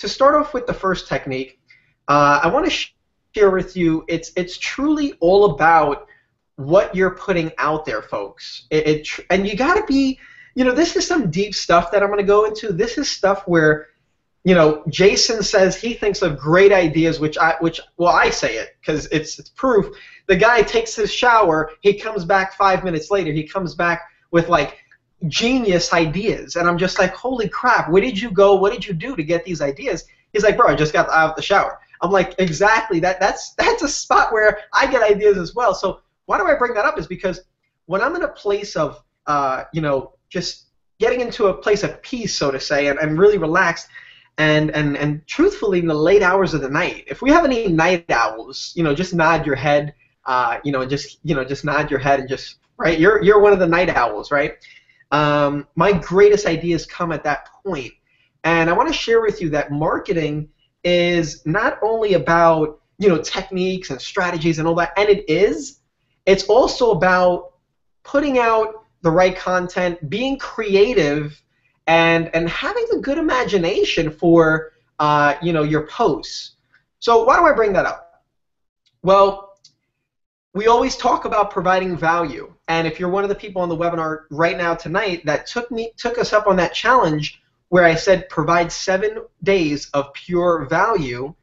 to start off with the first technique, I want to share with you, it's truly all about what you're putting out there, folks. And you got to be, this is some deep stuff that I'm going to go into. This is stuff where, Jason says he thinks of great ideas, well, I say it because it's proof. The guy takes his shower, he comes back 5 minutes later, he comes back with like genius ideas, and I'm just like, holy crap, where did you go? What did you do to get these ideas? He's like, bro, I just got out of the shower. I'm like, exactly. That's a spot where I get ideas as well. So why do I bring that up is because when I'm in a place of, just getting into a place of peace, so to say, and really relaxed, and truthfully, in the late hours of the night, if we have any night owls, just nod your head, just nod your head and just, right, you're one of the night owls, right? My greatest ideas come at that point. And I want to share with you that marketing is not only about, techniques and strategies and all that, and it's also about putting out the right content, being creative, and having a good imagination for, your posts. So why do I bring that up? Well, we always talk about providing value, and if you're one of the people on the webinar right now tonight that took us up on that challenge where I said provide 7 days of pure value,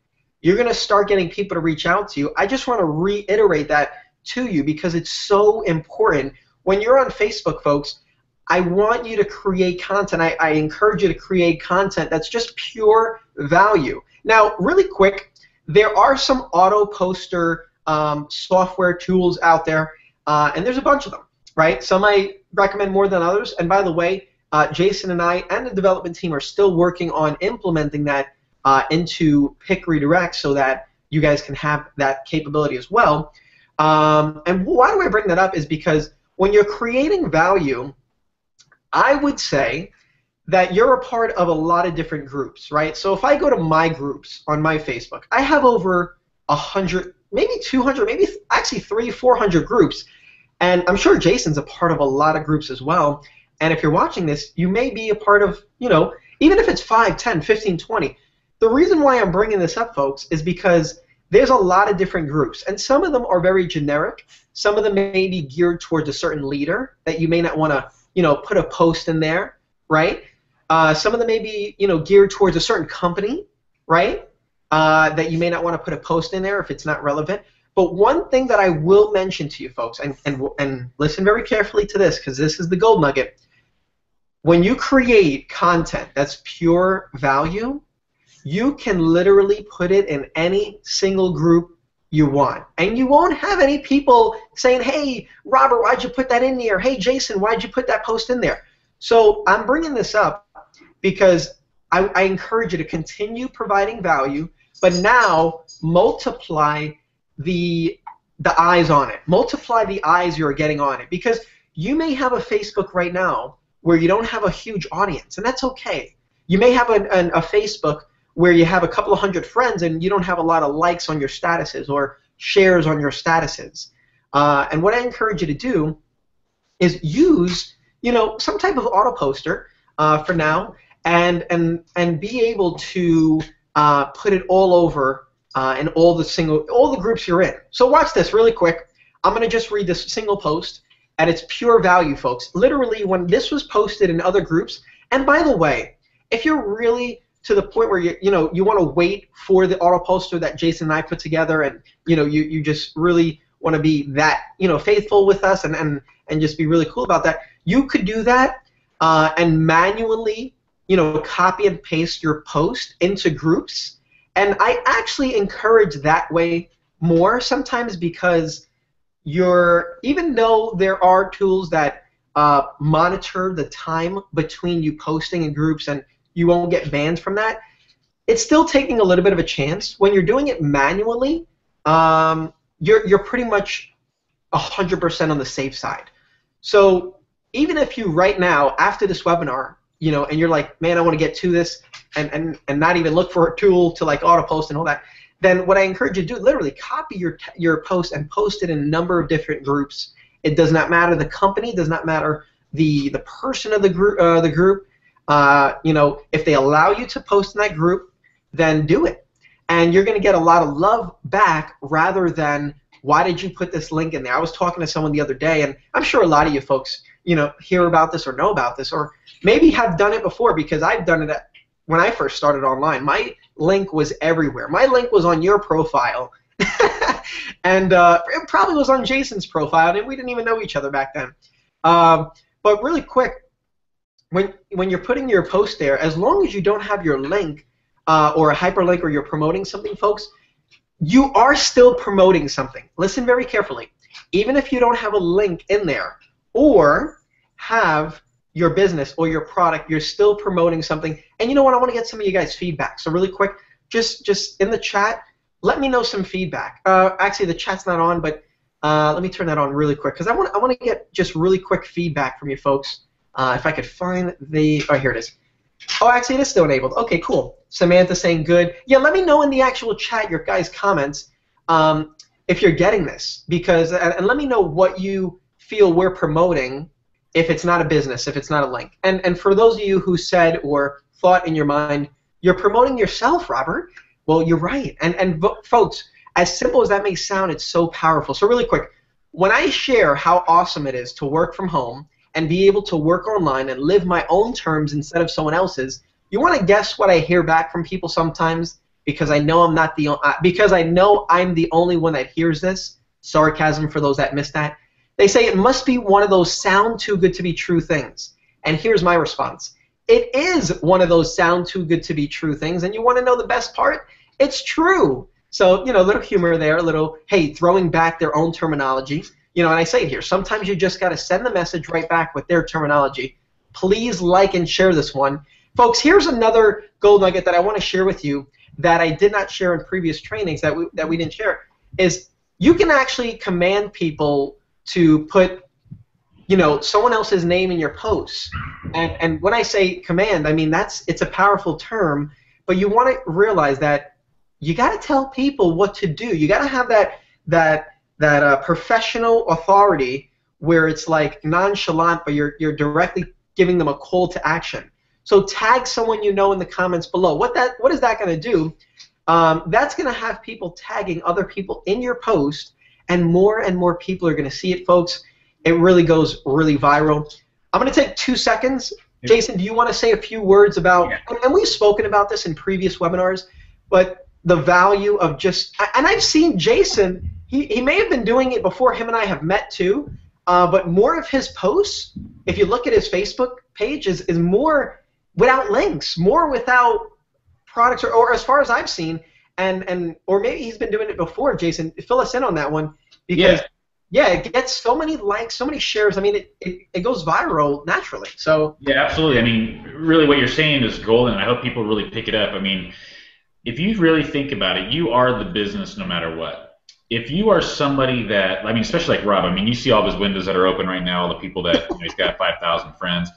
you're going to start getting people to reach out to you. I just want to reiterate that to you because it's so important. When you're on Facebook, folks, I want you to create content. I encourage you to create content that's just pure value. Now, really quick, there are some auto poster software tools out there, and there's a bunch of them, right? Some I recommend more than others, and by the way, Jason and I and the development team are still working on implementing that into Pick ReDirect so that you guys can have that capability as well. And why do I bring that up is because when you're creating value, I would say that you're a part of a lot of different groups, right? So if I go to my groups on my Facebook, I have over 100, maybe 200, maybe actually 300-400 groups. And I'm sure Jason's a part of a lot of groups as well. And if you're watching this, you may be a part of, even if it's 5, 10, 15, 20. The reason why I'm bringing this up, folks, is because there's a lot of different groups, and some of them are very generic. Some of them may be geared towards a certain leader that you may not want to, put a post in there, right? Some of them may be, geared towards a certain company, right? That you may not want to put a post in there if it's not relevant. But one thing that I will mention to you, folks, and listen very carefully to this because this is the gold nugget. When you create content that's pure value, you can literally put it in any single group you want. And you won't have any people saying, hey, Robert, why'd you put that in there? Hey, Jason, why'd you put that post in there? So I'm bringing this up because I encourage you to continue providing value, but now multiply the eyes on it. Multiply the eyes you're getting on it. Because you may have a Facebook right now where you don't have a huge audience, and that's okay. You may have a Facebook where you have a couple of hundred friends and you don't have a lot of likes on your statuses or shares on your statuses. And what I encourage you to do is use, some type of auto poster for now, and be able to put it all over in all the groups you're in. So watch this really quick. I'm going to just read this single post, and it's pure value, folks. Literally, when this was posted in other groups, and by the way, if you're really to the point where you want to wait for the auto poster that Jason and I put together, and you just really want to be that faithful with us and just be really cool about that, you could do that and manually copy and paste your post into groups. And I actually encourage that way more sometimes because even though there are tools that monitor the time between you posting in groups and you won't get banned from that, it's still taking a little bit of a chance. When you're doing it manually, you're pretty much 100% on the safe side. So even if you right now, after this webinar, and you're like, man, I want to get to this and not even look for a tool to like auto post and all that, then what I encourage you to do, literally copy your post and post it in a number of different groups. It does not matter the company, does not matter the person of the group. If they allow you to post in that group, then do it. And you're going to get a lot of love back rather than, why did you put this link in there? I was talking to someone the other day, and I'm sure a lot of you folks, hear about this or know about this, or maybe have done it before, because I've done it when I first started online. My link was everywhere. My link was on your profile, and it probably was on Jason's profile, and we didn't even know each other back then. But really quick, when you're putting your post there, as long as you don't have your link or a hyperlink, or you're promoting something, folks, you are still promoting something. Listen very carefully. Even if you don't have a link in there or have your business or your product, you're still promoting something. And you know what? I want to get some of you guys' feedback. So really quick, just in the chat, let me know some feedback. Actually, the chat's not on, but let me turn that on really quick, because I want to get just really quick feedback from you folks. If I could find the, oh, here it is. Oh, actually, it is still enabled. Okay, cool. Samantha saying good. Yeah, let me know in the actual chat, your guys' comments, if you're getting this, because and let me know what you feel we're promoting, if it's not a business, if it's not a link. And for those of you who said or thought in your mind, you're promoting yourself, Robert, well, you're right. And folks, as simple as that may sound, it's so powerful. So really quick, when I share how awesome it is to work from home and be able to work online and live my own terms instead of someone else's, you want to guess what I hear back from people sometimes? Because I know I'm not the because I know I'm the only one that hears this. Sarcasm for those that missed that. They say it must be one of those sound too good to be true things. And here's my response. It is one of those sound too good to be true things. And you want to know the best part? It's true. So, a little humor there, a little, hey, throwing back their own terminology. And I say it here, sometimes you just got to send the message right back with their terminology. Please like and share this one. Folks, here's another gold nugget that I want to share with you that I did not share in previous trainings that we didn't share, is you can actually command people to put, someone else's name in your posts. And when I say command, I mean it's a powerful term, but you want to realize that you got to tell people what to do. You got to have that professional authority where it's like nonchalant, but you're directly giving them a call to action. So tag someone you know in the comments below. What is that going to do? That's going to have people tagging other people in your post, and more people are going to see it, folks. It really goes really viral. I'm going to take 2 seconds. Jason, do you want to say a few words about, and we've spoken about this in previous webinars, but the value of just, and I've seen Jason, he may have been doing it before him and I have met too, but more of his posts, if you look at his Facebook page, is more without links, more without products, or as far as I've seen, or maybe he's been doing it before. Jason, fill us in on that one, because it gets so many likes, so many shares. I mean, it goes viral naturally. So yeah, absolutely. I mean, really, what you're saying is golden. I hope people really pick it up. I mean, if you really think about it, you are the business no matter what. If you are somebody that, I mean, especially like Rob, I mean, you see all his windows that are open right now, all the people that, he's got 5,000 friends.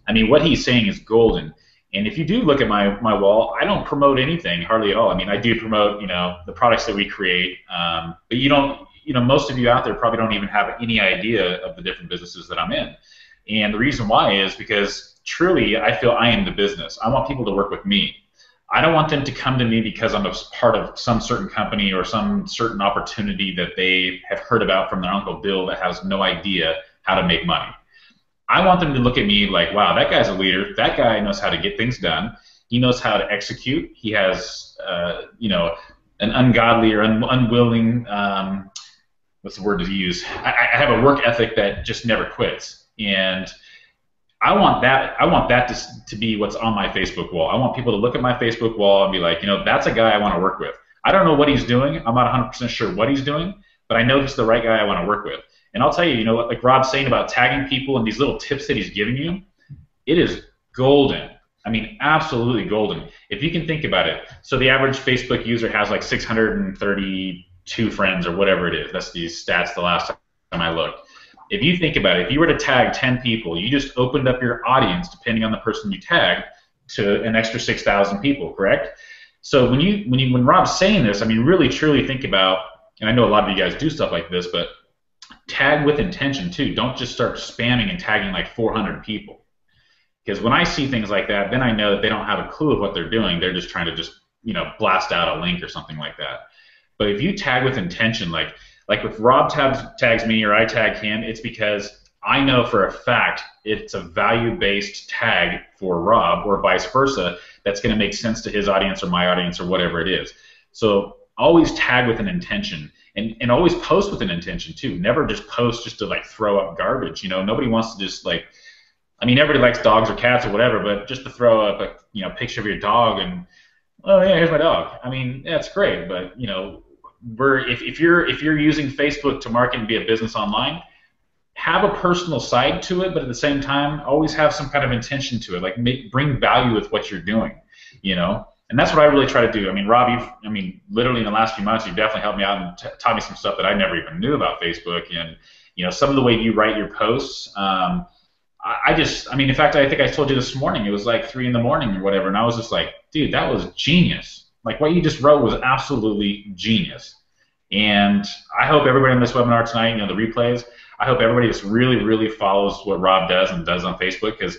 I mean, what he's saying is golden. And if you do look at my wall, I don't promote anything hardly at all. I mean, I do promote, the products that we create, but you don't, most of you out there probably don't even have any idea of the different businesses that I'm in. And the reason why is because truly I feel I am the business. I want people to work with me. I don't want them to come to me because I'm a part of some certain company or some certain opportunity that they have heard about from their Uncle Bill that has no idea how to make money. I want them to look at me like, wow, that guy's a leader. That guy knows how to get things done. He knows how to execute. He has, an ungodly or unwilling, what's the word to use? I have a work ethic that just never quits. And I want that to be what's on my Facebook wall. I want people to look at my Facebook wall and be like, that's a guy I want to work with. I don't know what he's doing. I'm not 100% sure what he's doing, but I know he's the right guy I want to work with. And I'll tell you, like Rob's saying about tagging people and these little tips that he's giving you, it is golden. I mean, absolutely golden. If you can think about it. So the average Facebook user has like 632 friends or whatever it is. That's these stats the last time I looked. If you think about it, if you were to tag 10 people, you just opened up your audience, depending on the person you tagged, to an extra 6,000 people, correct? So when Rob's saying this, I mean, really truly think about, and I know a lot of you guys do stuff like this, but tag with intention too. Don't just start spamming and tagging like 400 people. Because when I see things like that, then I know that they don't have a clue of what they're doing. They're just trying to just blast out a link or something like that. But if you tag with intention, like if Rob tags me or I tag him, it's because I know for a fact it's a value-based tag for Rob or vice versa that's going to make sense to his audience or my audience or whatever it is. So always tag with an intention and always post with an intention too. Never just post just to throw up garbage. Nobody wants to just everybody likes dogs or cats or whatever, but just to throw up a picture of your dog and, oh yeah, here's my dog. That's great, but if you're using Facebook to market and be a business online, have a personal side to it, but at the same time, always have some kind of intention to it. Bring value with what you're doing, And that's what I really try to do. Rob, literally in the last few months, you've definitely helped me out and taught me some stuff that I never even knew about Facebook. And some of the way you write your posts. In fact, I think I told you this morning. It was 3 a.m. or whatever, and I was just like, dude, that was genius. What you just wrote was absolutely genius. And I hope everybody on this webinar tonight, the replays, I hope everybody just really, really follows what Rob does and does on Facebook, because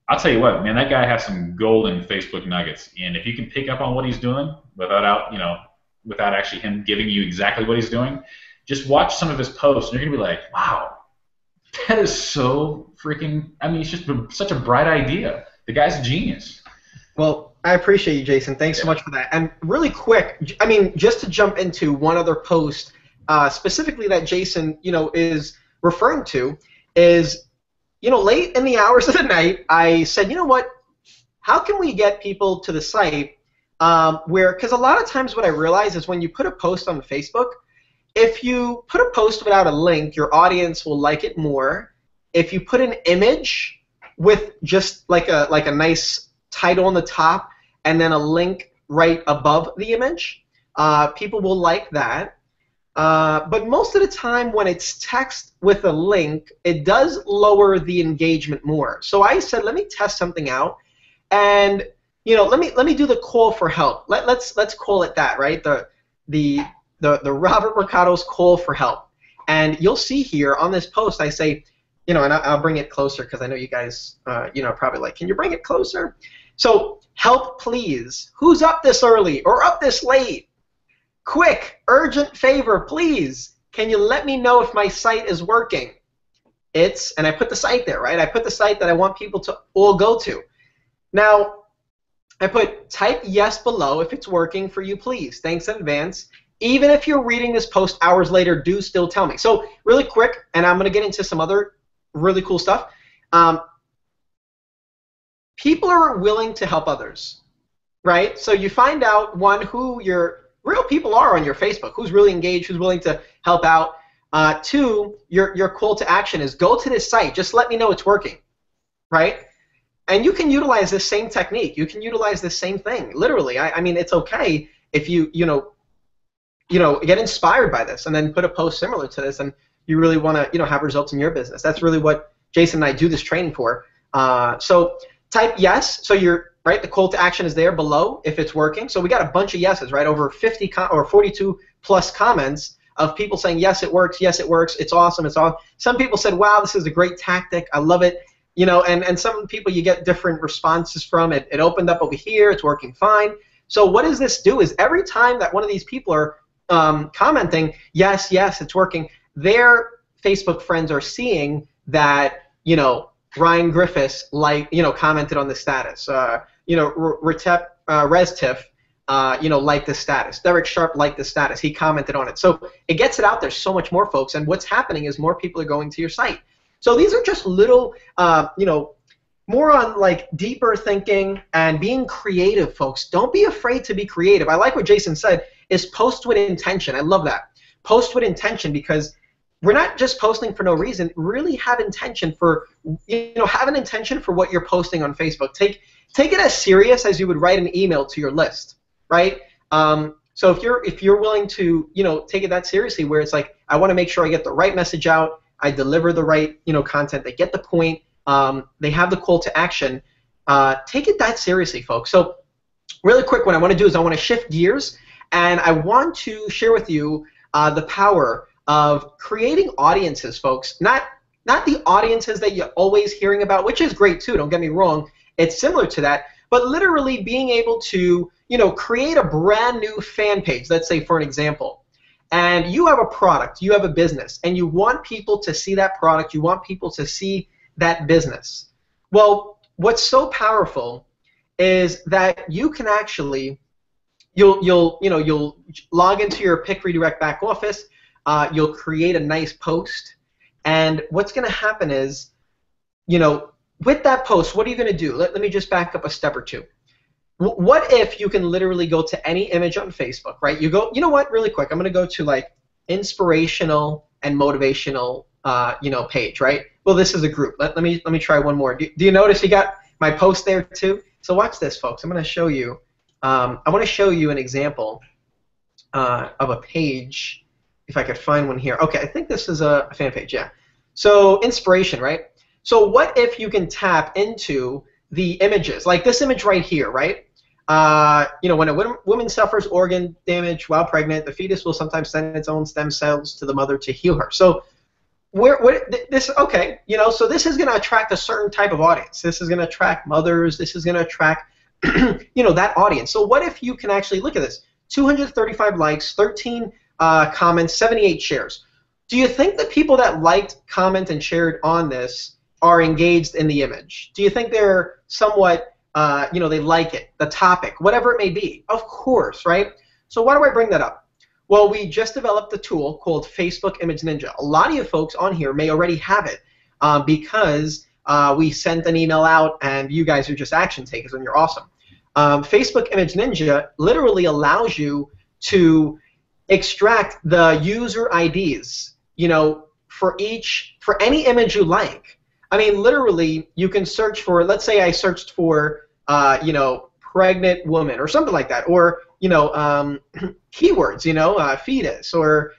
I'll tell you what, man, that guy has some golden Facebook nuggets. And if you can pick up on what he's doing without actually him giving you exactly what he's doing, just watch some of his posts, and you're gonna be like, wow, that is so freaking. It's just such a bright idea. The guy's a genius. Well, I appreciate you, Jason. Thanks so much for that. And really quick, just to jump into one other post, specifically that Jason, is referring to, is, late in the hours of the night, I said, you know what? How can we get people to the site because a lot of times what I realize is when you put a post on Facebook, if you put a post without a link, your audience will like it more. If you put an image with just like a nice title on the top and then a link right above the image, people will like that. But most of the time when it's text with a link, it does lower the engagement more. So I said, let me test something out, and let me do the call for help. Let's call it that, right? The Robert Mercado's call for help. And you'll see here on this post, I say, and I'll bring it closer because I know you guys, probably like, can you bring it closer? So, help please. Who's up this early or up this late? Quick, urgent favor, please. Can you let me know if my site is working? And I put the site there, right? I put the site that I want people to all go to. Now, I put type yes below if it's working for you, please. Thanks in advance. Even if you're reading this post hours later, do still tell me. So really quick, and I'm going to get into some other really cool stuff. People are willing to help others, right? So you find out, one, who your real people are on your Facebook, who's really engaged, who's willing to help out. Two, your call to action is go to this site. Just let me know it's working, right? And you can utilize this same technique. You can utilize this same thing. Literally, I mean, it's okay if you get inspired by this and then put a post similar to this, and you really want to have results in your business. That's really what Jason and I do this training for. So type yes. So you're right. The call to action is there below if it's working. So we got a bunch of yeses, right? Over 50 or 42 plus comments of people saying yes, it works. Yes, it works. It's awesome. It's awesome. Some people said, wow, this is a great tactic. I love it. And some people you get different responses from. It opened up over here. It's working fine. So what does this do is every time that one of these people are commenting, yes, it's working, their Facebook friends are seeing that, Ryan Griffiths commented on the status. Restif, liked the status. Derek Sharp liked the status. He commented on it. So it gets it out there so much more, folks. And what's happening is more people are going to your site. So these are just little, more on deeper thinking and being creative, folks. Don't be afraid to be creative. I like what Jason said, is post with intention. I love that. Post with intention, because we're not just posting for no reason. Really have intention for, have an intention for what you're posting on Facebook. Take it as serious as you would write an email to your list, right? So if you're willing to, take it that seriously, where it's like, I want to make sure I get the right message out, I deliver the right, content, they get the point, they have the call to action. Take it that seriously, folks. So really quick, what I want to do is I want to shift gears, and I want to share with you the power of creating audiences, folks. Not the audiences that you're always hearing about, which is great too, don't get me wrong. It's similar to that, but literally being able to, create a brand new fan page, let's say for an example, and you have a product, you have a business, and you want people to see that product, you want people to see that business. Well, what's so powerful is that you can actually, you'll log into your Pick Redirect back office, you'll create a nice post, and what's going to happen is, with that post, what are you going to do? Let me just back up a step or two. What if you can literally go to any image on Facebook, right? You go, you know what, really quick, I'm going to go to like inspirational and motivational, page, right? Well, this is a group. Let me try one more. Do you notice you got my post there too? So watch this, folks. I'm going to show you. I want to show you an example of a page, if I could find one here. Okay, I think this is a fan page, yeah. So inspiration, right? So what if you can tap into the images, like this image right here, right? When a woman suffers organ damage while pregnant, the fetus will sometimes send its own stem cells to the mother to heal her. So so this is going to attract a certain type of audience. This is going to attract mothers. This is going to attract, that audience. So what if you can actually look at this? 235 likes, 13 comments, 78 shares. Do you think the people that liked, comment, and shared on this are engaged in the image? Do you think they're somewhat, they like it, the topic, whatever it may be? Of course, right? So why do I bring that up? Well, we just developed a tool called Facebook Image Ninja. A lot of you folks on here may already have it because we sent an email out and you guys are just action takers and you're awesome. Facebook Image Ninja literally allows you to extract the user IDs, for any image you like. I mean, literally, you can search for, let's say I searched for, pregnant woman or something like that, or, keywords, fetus or,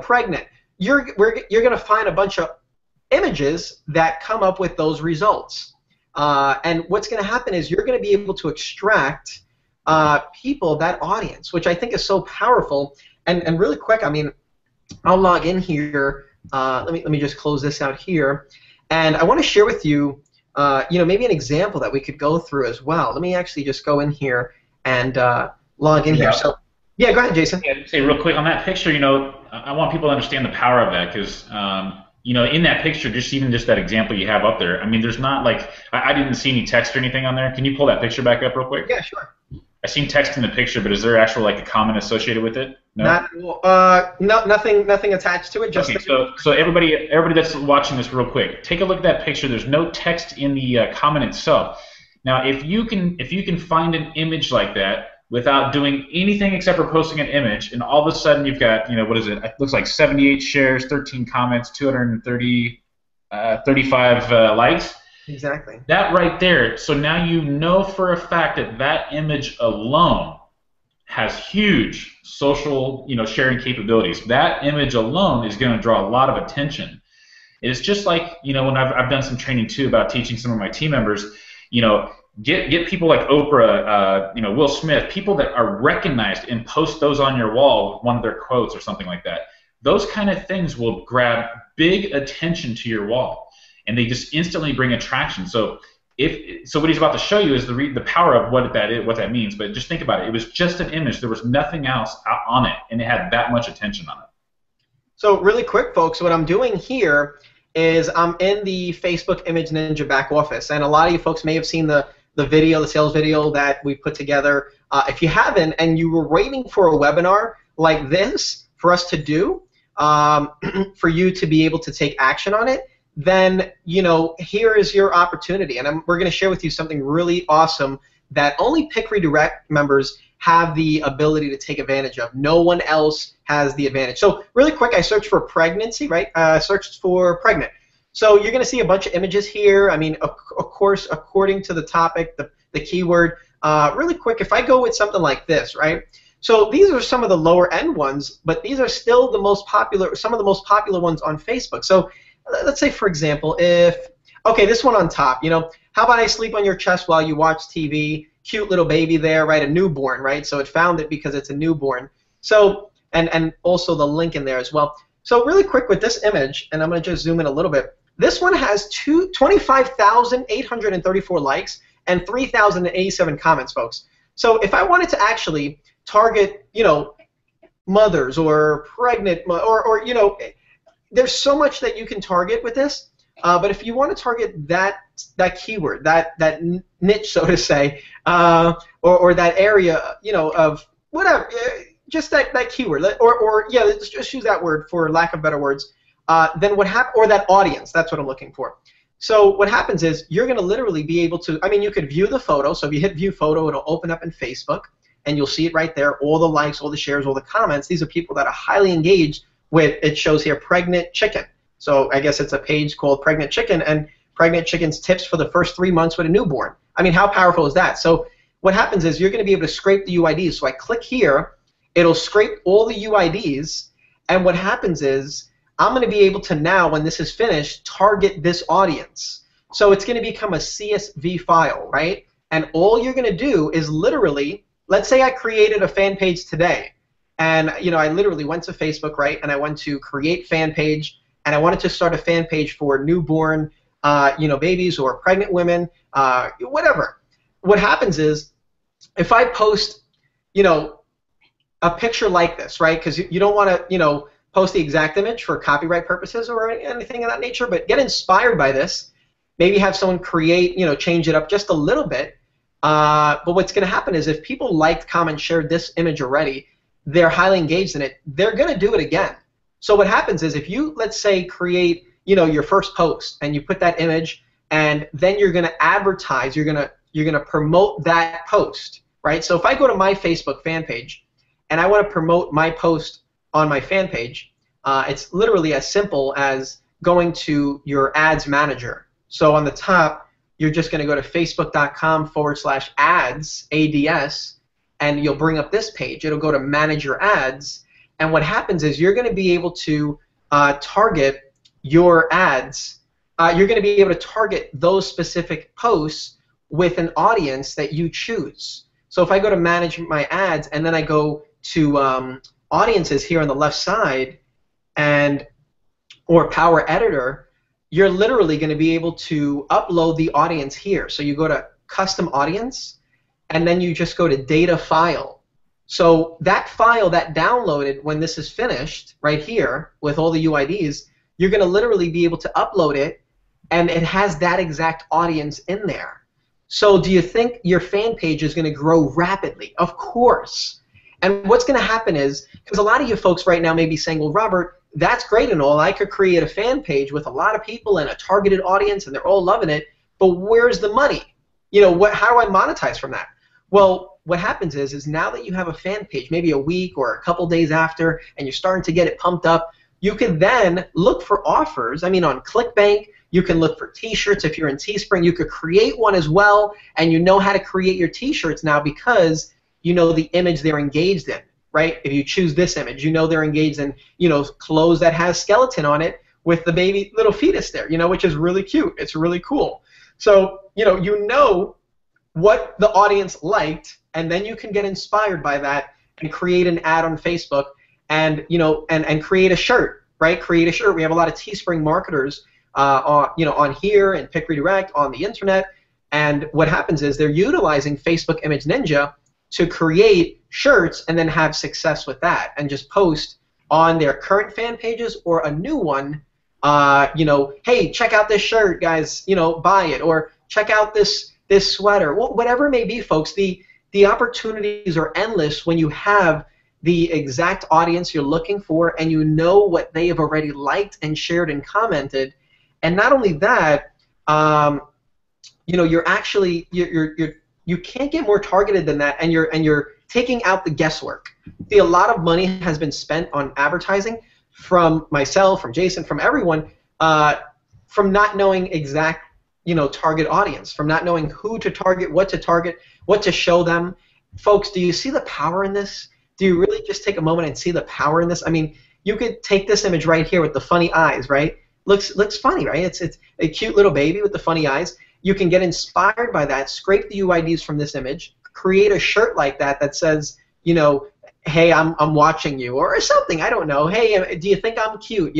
pregnant. You're going to find a bunch of images that come up with those results. And what's going to happen is you're going to be able to extract people, that audience, which I think is so powerful. And really quick, I mean, I'll log in here. Let me just close this out here. And I want to share with you, maybe an example that we could go through as well. Let me actually just go in here and log in here. So, yeah, go ahead, Jason. Yeah, say real quick on that picture. I want people to understand the power of that because, in that picture, just that example you have up there. I mean, there's not like I didn't see any text or anything on there. Can you pull that picture back up real quick? Yeah, sure. I seen text in the picture, but is there actual like a comment associated with it? No. Nothing attached to it. Just okay. So everybody that's watching this, real quick, take a look at that picture. There's no text in the comment itself. Now, if you can find an image like that without doing anything except for posting an image, and all of a sudden you've got, what is it? It looks like 78 shares, 13 comments, 235 likes. Exactly. That right there, so now you know for a fact that that image alone has huge social, sharing capabilities. That image alone is going to draw a lot of attention. It's just like, when I've done some training too about teaching some of my team members, get people like Oprah, Will Smith, people that are recognized, and post those on your wall with one of their quotes or something like that. Those kind of things will grab big attention to your wall. And they just instantly bring attraction. So what he's about to show you is the power of what that means. But just think about it. It was just an image. There was nothing else on it, and it had that much attention on it. So really quick, folks, what I'm doing here is I'm in the Facebook Image Ninja back office, and a lot of you folks may have seen the video, the sales video that we put together. If you haven't, and you were waiting for a webinar like this for us to do, for you to be able to take action on it, then here is your opportunity, and we're going to share with you something really awesome that only Pick Redirect members have the ability to take advantage of. No one else has the advantage. So really quick, I searched for pregnancy, right? Searched for pregnant. So you're going to see a bunch of images here. I mean, of course, according to the topic, the keyword. Really quick, if I go with something like this, right? So these are some of the lower end ones, but these are still the most popular, some of the most popular ones on Facebook. So let's say, for example, this one on top, how about I sleep on your chest while you watch TV? Cute little baby there, right? A newborn, right? So it found it because it's a newborn. So, and also the link in there as well. So really quick with this image, and I'm going to just zoom in a little bit. This one has 25,834 likes and 3,087 comments, folks. So if I wanted to actually target, mothers or pregnant, or there's so much that you can target with this. But if you want to target that keyword, that niche, so to say, or that area, of whatever, just that keyword, or yeah, let's just use that word for lack of better words. Then what happens, or that audience, that's what I'm looking for. So what happens is you're going to literally be able to, you could view the photo. So if you hit view photo, it'll open up in Facebook, and you'll see it right there, all the likes, all the shares, all the comments. These are people that are highly engaged with, it shows here, pregnant chicken. So I guess it's a page called Pregnant Chicken, and Pregnant Chicken's tips for the first 3 months with a newborn. How powerful is that? So what happens is you're going to be able to scrape the UIDs. So I click here, it'll scrape all the UIDs, and what happens is I'm going to be able to now, when this is finished, target this audience. So it's going to become a CSV file, right? And all you're going to do is literally, let's say I created a fan page today, and I literally went to Facebook, right? And I went to create fan page, and I wanted to start a fan page for newborn, babies or pregnant women, whatever. What happens is, if I post, a picture like this, right? Because you don't want to, post the exact image for copyright purposes or anything of that nature, but get inspired by this. Maybe have someone create, change it up just a little bit. But what's going to happen is if people liked, comment, shared this image already, they're highly engaged in it, they're going to do it again. So what happens is if you, let's say, create, your first post and you put that image, and then you're going to advertise, you're going to promote that post, right? So if I go to my Facebook fan page and I want to promote my post on my fan page, it's literally as simple as going to your ads manager. So on the top, you're just going to go to facebook.com/ads, ADS, and you'll bring up this page. It'll go to manage your ads, and what happens is you're going to be able to target your ads. You're going to be able to target those specific posts with an audience that you choose. So if I go to manage my ads, and then I go to audiences here on the left side, or power editor, you're literally going to be able to upload the audience here. So you go to custom audience, and then you just go to data file. So that file that downloaded when this is finished right here with all the UIDs, you're going to literally be able to upload it, and it has that exact audience in there. So do you think your fan page is going to grow rapidly? Of course. And what's going to happen is, because a lot of you folks right now may be saying, well, Robert, that's great and all. I could create a fan page with a lot of people and a targeted audience, and they're all loving it, but where's the money? How do I monetize from that? Well, what happens is now that you have a fan page, maybe a week or a couple days after, and you're starting to get it pumped up, you can then look for offers. On ClickBank, you can look for T-shirts. If you're in Teespring, you could create one as well, and you know how to create your T-shirts now because you know the image they're engaged in, right? If you choose this image, you know they're engaged in, clothes that has skeleton on it with the baby little fetus there, which is really cute. It's really cool. So, you know what the audience liked, and then you can get inspired by that and create an ad on Facebook, and and create a shirt, right? Create a shirt. We have a lot of Teespring marketers, on here and Pick ReDirect on the internet, and what happens is they're utilizing Facebook Image Ninja to create shirts and then have success with that, and just post on their current fan pages or a new one. Hey, check out this shirt, guys. Buy it, or check out this sweater. Whatever it may be, folks. The opportunities are endless when you have the exact audience you're looking for, and you know what they have already liked and shared and commented. And not only that, you're actually you can't get more targeted than that, and you're taking out the guesswork. See, a lot of money has been spent on advertising from myself, from Jason, from everyone, from not knowing exact target audience, from not knowing who to target, what to show them. Folks, do you see the power in this? Do you really just take a moment and see the power in this? You could take this image right here with the funny eyes, right? Looks funny, right? It's a cute little baby with the funny eyes. You can get inspired by that, scrape the UIDs from this image, create a shirt like that says, hey, I'm watching you, or something, I don't know. Hey, do you think I'm cute,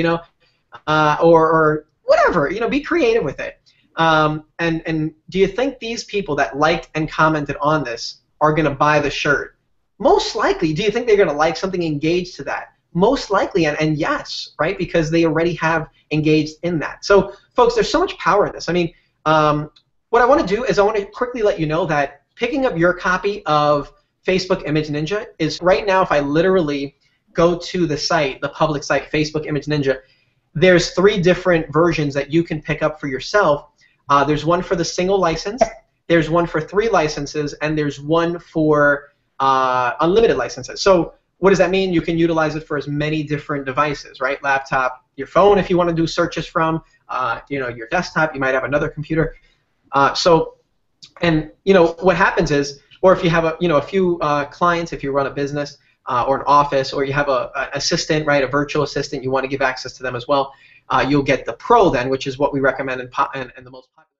or whatever, be creative with it. And do you think these people that liked and commented on this are going to buy the shirt? Most likely. Do you think they're going to like something engaged to that? Most likely, and yes, right, because they already have engaged in that. So, folks, there's so much power in this. I mean, what I want to do is I want to quickly let you know that picking up your copy of Facebook Image Ninja is right now, if I literally go to the site, the public site, Facebook Image Ninja, there's 3 different versions that you can pick up for yourself. There's one for the single license, there's one for 3 licenses, and there's one for unlimited licenses. So what does that mean? You can utilize it for as many different devices, right? Laptop, your phone if you want to do searches from, your desktop, you might have another computer. And what happens is, or if you have a few clients, if you run a business or an office, or you have an assistant, right, a virtual assistant, you want to give access to them as well, you'll get the Pro then, which is what we recommend and the most popular.